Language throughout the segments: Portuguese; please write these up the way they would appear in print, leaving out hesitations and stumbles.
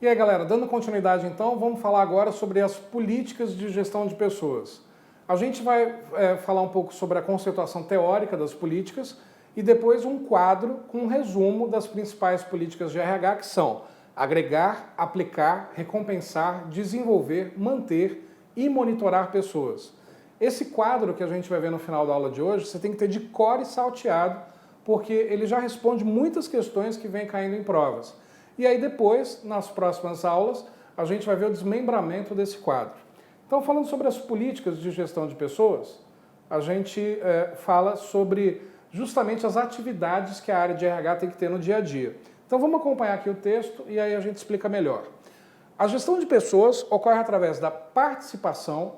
E aí, galera, dando continuidade então, vamos falar agora sobre as políticas de gestão de pessoas. A gente vai falar um pouco sobre a conceituação teórica das políticas e depois um quadro com um resumo das principais políticas de RH, que são agregar, aplicar, recompensar, desenvolver, manter e monitorar pessoas. Esse quadro que a gente vai ver no final da aula de hoje, você tem que ter de cor e salteado, porque ele já responde muitas questões que vêm caindo em provas. E aí depois, nas próximas aulas, a gente vai ver o desmembramento desse quadro. Então, falando sobre as políticas de gestão de pessoas, a gente fala sobre justamente as atividades que a área de RH tem que ter no dia a dia. Então, vamos acompanhar aqui o texto e aí a gente explica melhor. A gestão de pessoas ocorre através da participação,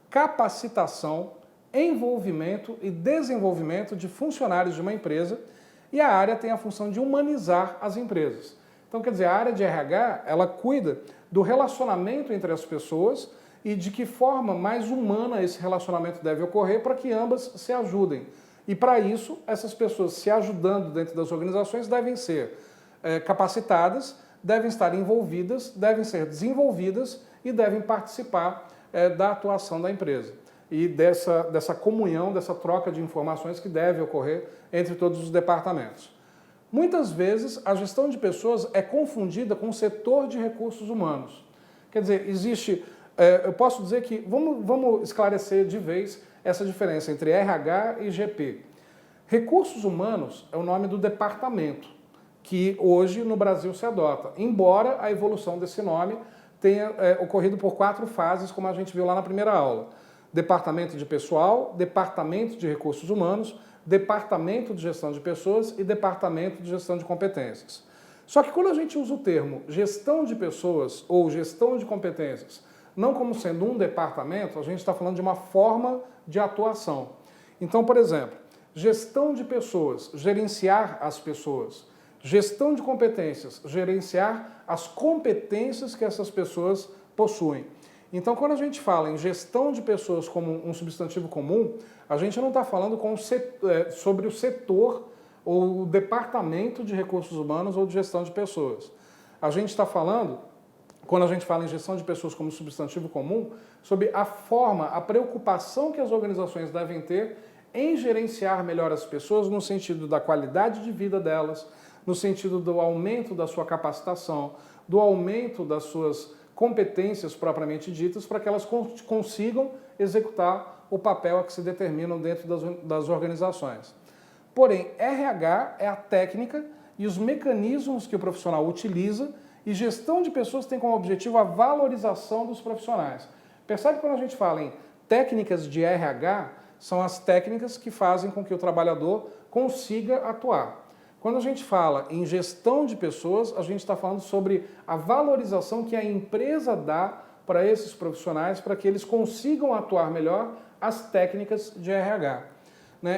capacitação, envolvimento e desenvolvimento de funcionários de uma empresa, e a área tem a função de humanizar as empresas. Então, quer dizer, a área de RH, ela cuida do relacionamento entre as pessoas e de que forma mais humana esse relacionamento deve ocorrer para que ambas se ajudem. E para isso, essas pessoas se ajudando dentro das organizações devem ser capacitadas, devem estar envolvidas, devem ser desenvolvidas e devem participar da atuação da empresa. E dessa comunhão, dessa troca de informações que deve ocorrer entre todos os departamentos. Muitas vezes, a gestão de pessoas é confundida com o setor de recursos humanos. Quer dizer, existe... eu posso dizer que... Vamos esclarecer de vez essa diferença entre RH e GP. Recursos humanos é o nome do departamento, que hoje no Brasil se adota, embora a evolução desse nome tenha ocorrido por 4 fases, como a gente viu lá na primeira aula. Departamento de pessoal, departamento de recursos humanos, departamento de gestão de pessoas e departamento de gestão de competências. Só que quando a gente usa o termo gestão de pessoas ou gestão de competências, não como sendo um departamento, a gente está falando de uma forma de atuação. Então, por exemplo, gestão de pessoas, gerenciar as pessoas. Gestão de competências, gerenciar as competências que essas pessoas possuem. Então, quando a gente fala em gestão de pessoas como um substantivo comum, a gente não está falando sobre o setor ou o departamento de recursos humanos ou de gestão de pessoas. A gente está falando, quando a gente fala em gestão de pessoas como substantivo comum, sobre a forma, a preocupação que as organizações devem ter em gerenciar melhor as pessoas no sentido da qualidade de vida delas, no sentido do aumento da sua capacitação, do aumento das suas competências propriamente ditas, para que elas consigam executar o papel a que se determinam dentro das organizações. Porém, RH é a técnica e os mecanismos que o profissional utiliza, e gestão de pessoas tem como objetivo a valorização dos profissionais. Percebe que quando a gente fala em técnicas de RH, são as técnicas que fazem com que o trabalhador consiga atuar. Quando a gente fala em gestão de pessoas, a gente está falando sobre a valorização que a empresa dá para esses profissionais, para que eles consigam atuar melhor as técnicas de RH.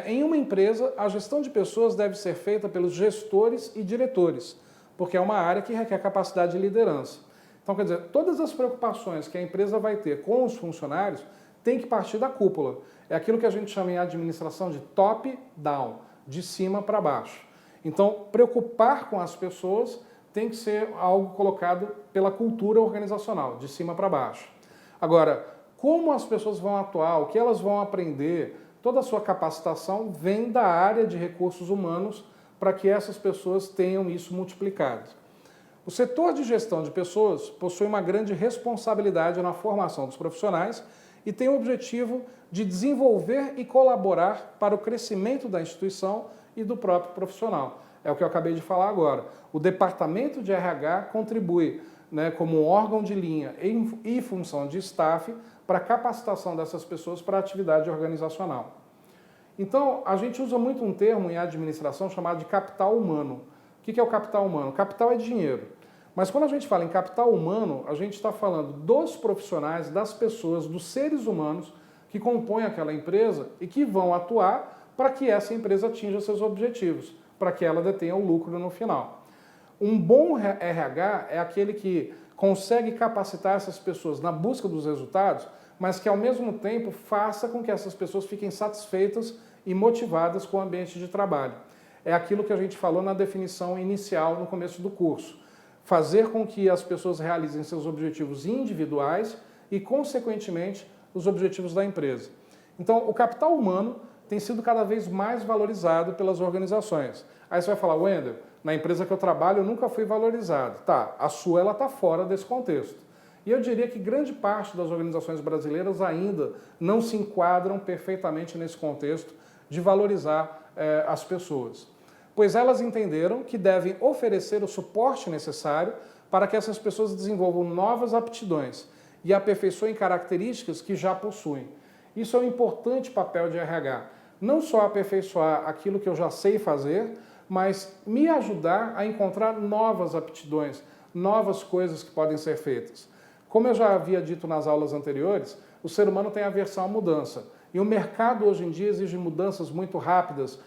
Em uma empresa, a gestão de pessoas deve ser feita pelos gestores e diretores, porque é uma área que requer capacidade de liderança. Então, quer dizer, todas as preocupações que a empresa vai ter com os funcionários tem que partir da cúpula. É aquilo que a gente chama em administração de top-down, de cima para baixo. Então, preocupar com as pessoas tem que ser algo colocado pela cultura organizacional, de cima para baixo. Agora, como as pessoas vão atuar, o que elas vão aprender, toda a sua capacitação vem da área de recursos humanos para que essas pessoas tenham isso multiplicado. O setor de gestão de pessoas possui uma grande responsabilidade na formação dos profissionais e tem o objetivo de desenvolver e colaborar para o crescimento da instituição e do próprio profissional. É o que eu acabei de falar agora. O departamento de RH contribui como um órgão de linha e função de staff para a capacitação dessas pessoas para a atividade organizacional. Então, a gente usa muito um termo em administração chamado de capital humano. O que é o capital humano? Capital é dinheiro. Mas quando a gente fala em capital humano, a gente está falando dos profissionais, das pessoas, dos seres humanos que compõem aquela empresa e que vão atuar para que essa empresa atinja seus objetivos, para que ela detenha o lucro no final. Um bom RH é aquele que consegue capacitar essas pessoas na busca dos resultados, mas que ao mesmo tempo faça com que essas pessoas fiquem satisfeitas e motivadas com o ambiente de trabalho. É aquilo que a gente falou na definição inicial no começo do curso. fazer com que as pessoas realizem seus objetivos individuais e, consequentemente, os objetivos da empresa. Então, o capital humano tem sido cada vez mais valorizado pelas organizações. Aí você vai falar, Wendel, na empresa que eu trabalho eu nunca fui valorizado. Tá, a sua ela está fora desse contexto. E eu diria que grande parte das organizações brasileiras ainda não se enquadram perfeitamente nesse contexto de valorizar as pessoas. Pois elas entenderam que devem oferecer o suporte necessário para que essas pessoas desenvolvam novas aptidões e aperfeiçoem características que já possuem. Isso é um importante papel de RH. Não só aperfeiçoar aquilo que eu já sei fazer, mas me ajudar a encontrar novas aptidões, novas coisas que podem ser feitas. Como eu já havia dito nas aulas anteriores, o ser humano tem aversão à mudança. E o mercado hoje em dia exige mudanças muito rápidas,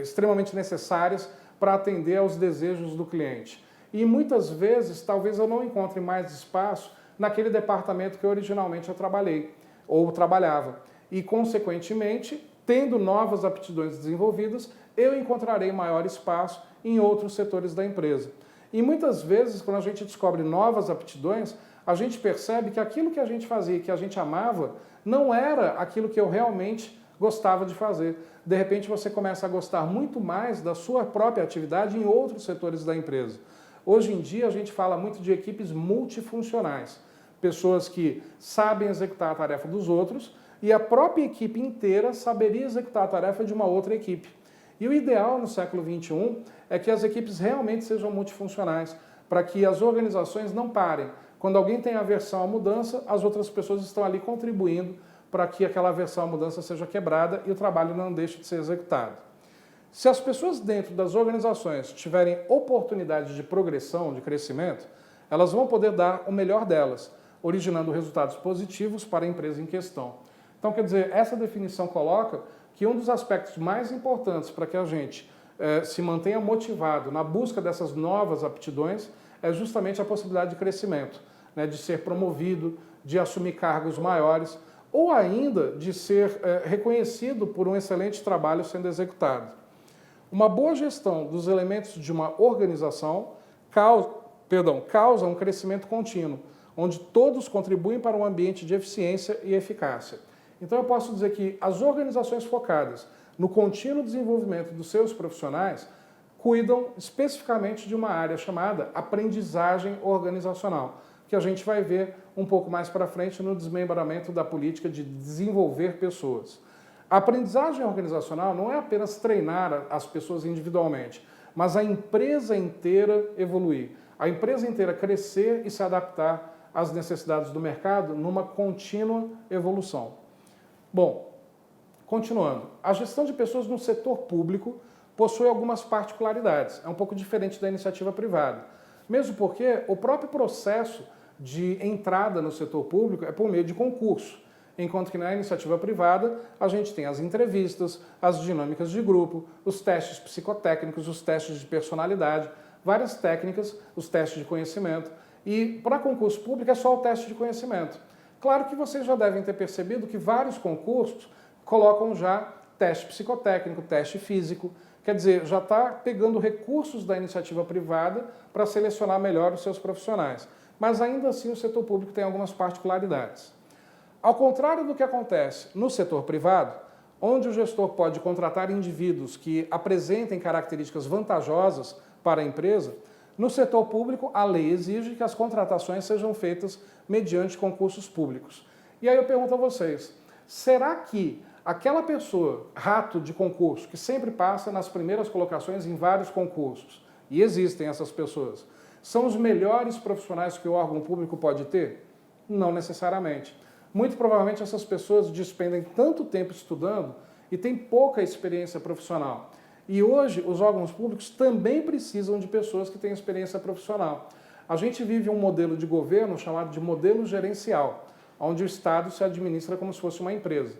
extremamente necessárias para atender aos desejos do cliente. E muitas vezes, talvez eu não encontre mais espaço naquele departamento que originalmente eu trabalhei ou trabalhava. E, consequentemente, tendo novas aptidões desenvolvidas, eu encontrarei maior espaço em outros setores da empresa. E muitas vezes, quando a gente descobre novas aptidões, a gente percebe que aquilo que a gente fazia, que a gente amava, não era aquilo que eu realmente gostava de fazer. De repente, você começa a gostar muito mais da sua própria atividade em outros setores da empresa. Hoje em dia, a gente fala muito de equipes multifuncionais. Pessoas que sabem executar a tarefa dos outros e a própria equipe inteira saberia executar a tarefa de uma outra equipe. E o ideal no século XXI é que as equipes realmente sejam multifuncionais, para que as organizações não parem. Quando alguém tem aversão à mudança, as outras pessoas estão ali contribuindo para que aquela aversão à mudança seja quebrada e o trabalho não deixe de ser executado. Se as pessoas dentro das organizações tiverem oportunidade de progressão, de crescimento, elas vão poder dar o melhor delas, originando resultados positivos para a empresa em questão. Então, quer dizer, essa definição coloca que um dos aspectos mais importantes para que a gente se mantenha motivado na busca dessas novas aptidões é justamente a possibilidade de crescimento, né, de ser promovido, de assumir cargos maiores ou ainda de ser reconhecido por um excelente trabalho sendo executado. Uma boa gestão dos elementos de uma organização causa um crescimento contínuo, onde todos contribuem para um ambiente de eficiência e eficácia. Então eu posso dizer que as organizações focadas no contínuo desenvolvimento dos seus profissionais cuidam especificamente de uma área chamada aprendizagem organizacional, que a gente vai ver um pouco mais para frente no desmembramento da política de desenvolver pessoas. A aprendizagem organizacional não é apenas treinar as pessoas individualmente, mas a empresa inteira evoluir, a empresa inteira crescer e se adaptar às necessidades do mercado numa contínua evolução. Bom, continuando, a gestão de pessoas no setor público possui algumas particularidades, é um pouco diferente da iniciativa privada, mesmo porque o próprio processo de entrada no setor público é por meio de concurso, enquanto que na iniciativa privada a gente tem as entrevistas, as dinâmicas de grupo, os testes psicotécnicos, os testes de personalidade, várias técnicas, os testes de conhecimento, e para concurso público é só o teste de conhecimento. Claro que vocês já devem ter percebido que vários concursos colocam já teste psicotécnico, teste físico, quer dizer, já está pegando recursos da iniciativa privada para selecionar melhor os seus profissionais. Mas ainda assim o setor público tem algumas particularidades. Ao contrário do que acontece no setor privado, onde o gestor pode contratar indivíduos que apresentem características vantajosas para a empresa, no setor público a lei exige que as contratações sejam feitas mediante concursos públicos. E aí eu pergunto a vocês, será que aquela pessoa, rato de concurso, que sempre passa nas primeiras colocações em vários concursos, e existem essas pessoas, são os melhores profissionais que o órgão público pode ter? Não necessariamente. Muito provavelmente essas pessoas despendem tanto tempo estudando e têm pouca experiência profissional. E hoje os órgãos públicos também precisam de pessoas que têm experiência profissional. A gente vive um modelo de governo chamado de modelo gerencial, onde o Estado se administra como se fosse uma empresa.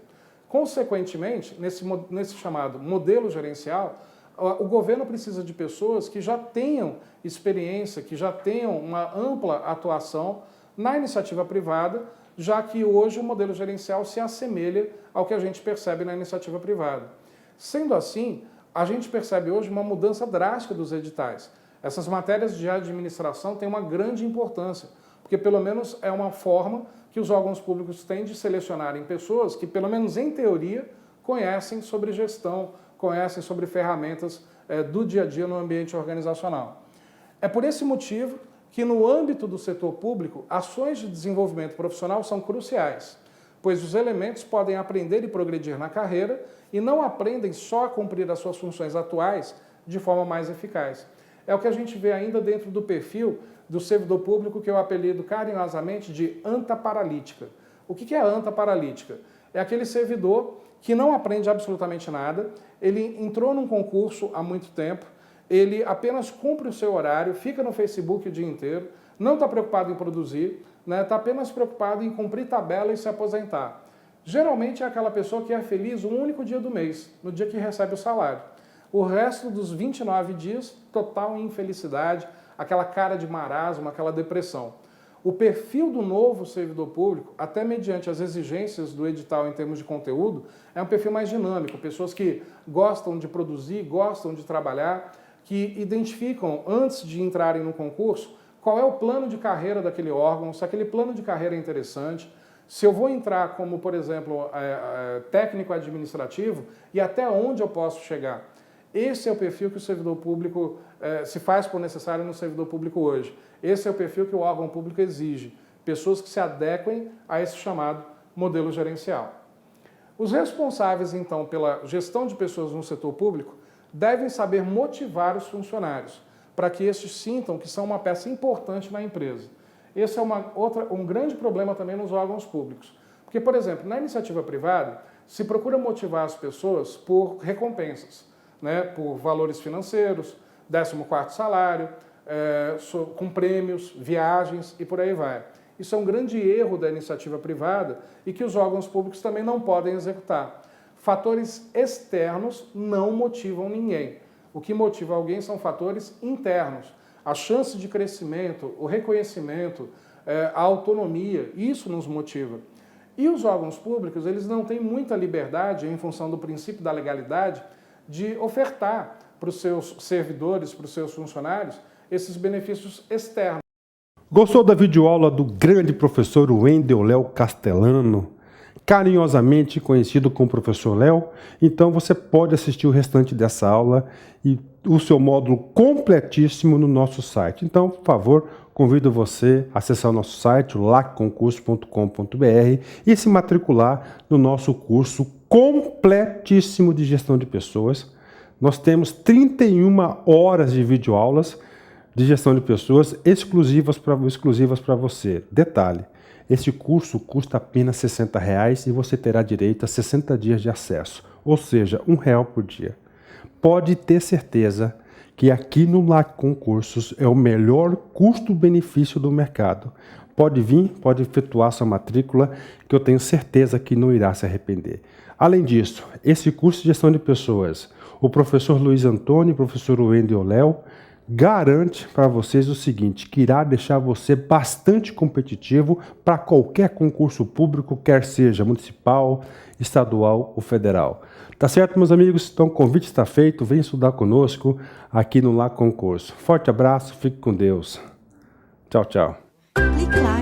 Consequentemente, nesse chamado modelo gerencial, o governo precisa de pessoas que já tenham experiência, que já tenham uma ampla atuação na iniciativa privada, já que hoje o modelo gerencial se assemelha ao que a gente percebe na iniciativa privada. Sendo assim, a gente percebe hoje uma mudança drástica dos editais. Essas matérias de administração têm uma grande importância, porque pelo menos é uma forma que os órgãos públicos têm de selecionarem pessoas que, pelo menos em teoria, conhecem sobre gestão, conhecem sobre ferramentas do dia a dia no ambiente organizacional. É por esse motivo que, no âmbito do setor público, ações de desenvolvimento profissional são cruciais, pois os elementos podem aprender e progredir na carreira e não aprendem só a cumprir as suas funções atuais de forma mais eficaz. É o que a gente vê ainda dentro do perfil do servidor público que eu apelido carinhosamente de anta paralítica. O que é a anta paralítica? É aquele servidor que não aprende absolutamente nada, ele entrou num concurso há muito tempo, ele apenas cumpre o seu horário, fica no Facebook o dia inteiro, não está preocupado em produzir, está apenas preocupado em cumprir tabela e se aposentar. Geralmente é aquela pessoa que é feliz um único dia do mês, no dia que recebe o salário. O resto dos 29 dias, total infelicidade, aquela cara de marasmo, aquela depressão. O perfil do novo servidor público, até mediante as exigências do edital em termos de conteúdo, é um perfil mais dinâmico, pessoas que gostam de produzir, gostam de trabalhar, que identificam, antes de entrarem no concurso, qual é o plano de carreira daquele órgão, se aquele plano de carreira é interessante, se eu vou entrar como, por exemplo, técnico administrativo e até onde eu posso chegar. Esse é o perfil que o servidor público se faz por necessário no servidor público hoje. Esse é o perfil que o órgão público exige. Pessoas que se adequem a esse chamado modelo gerencial. Os responsáveis, então, pela gestão de pessoas no setor público devem saber motivar os funcionários para que estes sintam que são uma peça importante na empresa. Esse é um grande problema também nos órgãos públicos. Porque, por exemplo, na iniciativa privada, se procura motivar as pessoas por recompensas, por valores financeiros, 14º salário, com prêmios, viagens e por aí vai. Isso é um grande erro da iniciativa privada e que os órgãos públicos também não podem executar. Fatores externos não motivam ninguém. O que motiva alguém são fatores internos. A chance de crescimento, o reconhecimento, a autonomia, isso nos motiva. E os órgãos públicos, eles não têm muita liberdade, em função do princípio da legalidade, de ofertar para os seus servidores, para os seus funcionários, esses benefícios externos. Gostou da videoaula do grande professor Wendel Léo Castellano, carinhosamente conhecido como Professor Léo? Então você pode assistir o restante dessa aula e o seu módulo completíssimo no nosso site. Então, por favor, convido você a acessar o nosso site, lacconcurso.com.br, e se matricular no nosso curso completíssimo de gestão de pessoas. Nós temos 31 horas de videoaulas de gestão de pessoas exclusivas para você. Detalhe, esse curso custa apenas R$ 60,00 e você terá direito a 60 dias de acesso, ou seja, R$1 por dia. Pode ter certeza que aqui no Lacconcursos é o melhor custo-benefício do mercado. Pode vir, pode efetuar sua matrícula, que eu tenho certeza que não irá se arrepender. Além disso, esse curso de gestão de pessoas, o professor Luiz Antônio e o professor Wendel Léo garante para vocês o seguinte, que irá deixar você bastante competitivo para qualquer concurso público, quer seja municipal, estadual ou federal. Tá certo, meus amigos? Então o convite está feito, vem estudar conosco aqui no Lacconcurso. Forte abraço, fique com Deus. Tchau, tchau. Clique lá